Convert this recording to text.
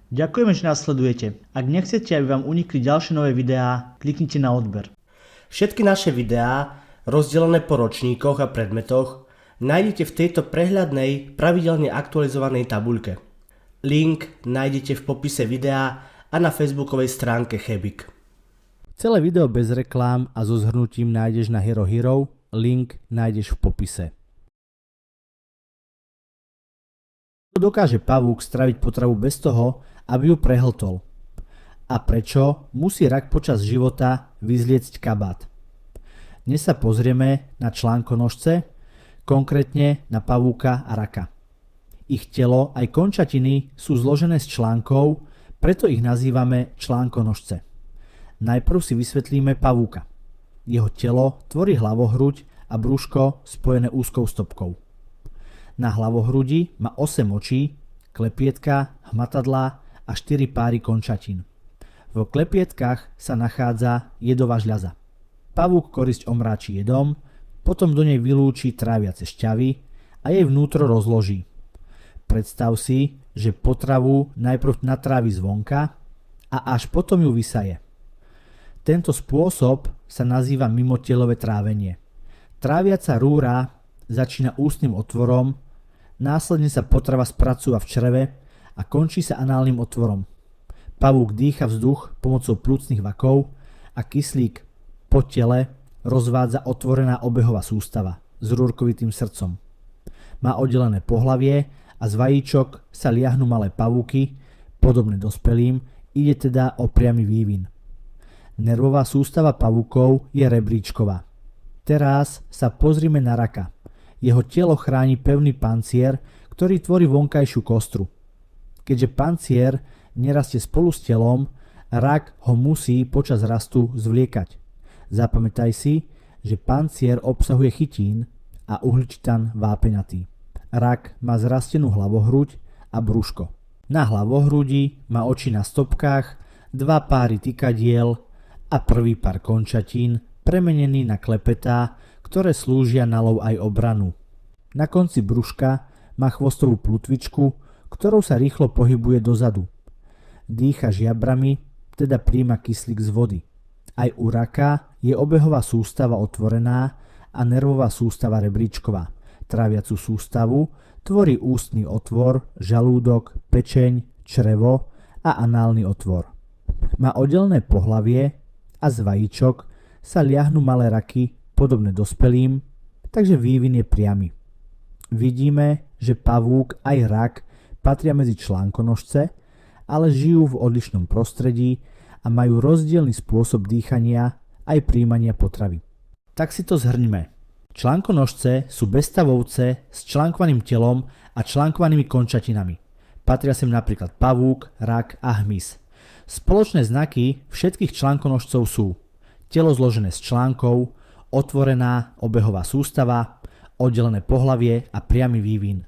Ďakujeme, že nás sledujete. Ak nechcete, aby vám unikli ďalšie nové videá, kliknite na odber. Všetky naše videá, rozdelené po ročníkoch a predmetoch, nájdete v tejto prehľadnej, pravidelne aktualizovanej tabuľke. Link nájdete v popise videa a na facebookovej stránke Chebik. Celé video bez reklám a so zhrnutím nájdeš na Hero Hero, link nájdeš v popise. Dokáže pavúk straviť potravu bez toho, aby ju prehltol? A prečo musí rak počas života vyzliecť kabát? Dnes sa pozrieme na článkonožce, konkrétne na pavúka a raka. Ich telo aj končatiny sú zložené z článkov, preto ich nazývame článkonožce. Najprv si vysvetlíme pavúka. Jeho telo tvorí hlavohruď a brúško spojené úzkou stopkou. Na hlavohrudi má 8 očí, klepietka, hmatadlá a 4 páry končatín. V klepietkách sa nachádza jedová žľaza. Pavúk korisť omráči jedom, potom do nej vylúči tráviace šťavy a jej vnútro rozloží. Predstav si, že potravu najprv natrávi zvonka a až potom ju vysaje. Tento spôsob sa nazýva mimotelové trávenie. Tráviaca rúra začína ústnym otvorom, následne sa potrava spracúva v čreve a končí sa análnym otvorom. Pavúk dýcha vzduch pomocou plúcnych vakov a kyslík po tele rozvádza otvorená obehová sústava s rúrkovitým srdcom. Má oddelené pohlavie a z vajíčok sa liahnú malé pavúky, podobné dospelým, ide teda o priamy vývin. Nervová sústava pavúkov je rebríčková. Teraz sa pozrime na raka. Jeho telo chráni pevný pancier, ktorý tvorí vonkajšiu kostru. Keďže pancier nerastie spolu s telom, rak ho musí počas rastu zvliekať. Zapamätaj si, že pancier obsahuje chytín a uhličitan vápenatý. Rak má zrastenú hlavohruď a brúško. Na hlavohrudi má oči na stopkách, 2 páry tykadiel a prvý pár končatín premenený na klepetá, ktoré slúžia na lov aj obranu. Na konci brúška má chvostovú plutvičku, ktorou sa rýchlo pohybuje dozadu. Dýcha žiabrami, teda príjma kyslík z vody. Aj u raka je obehová sústava otvorená a nervová sústava rebríčková. Tráviacu sústavu tvorí ústny otvor, žalúdok, pečeň, črevo a análny otvor. Má oddelené pohlavie a z vajíčok sa liahnú malé raky, podobné dospelým, takže vývin je priamy. Vidíme, že pavúk aj rak patria medzi článkonožce, ale žijú v odlišnom prostredí a majú rozdielny spôsob dýchania aj príjmania potravy. Tak si to zhrňme. Článkonožce sú bezstavovce s článkovaným telom a článkovanými končatinami. Patria sem napríklad pavúk, rak a hmyz. Spoločné znaky všetkých článkonožcov sú telo zložené z článkov, otvorená obehová sústava, oddelené pohlavie a priamy vývin.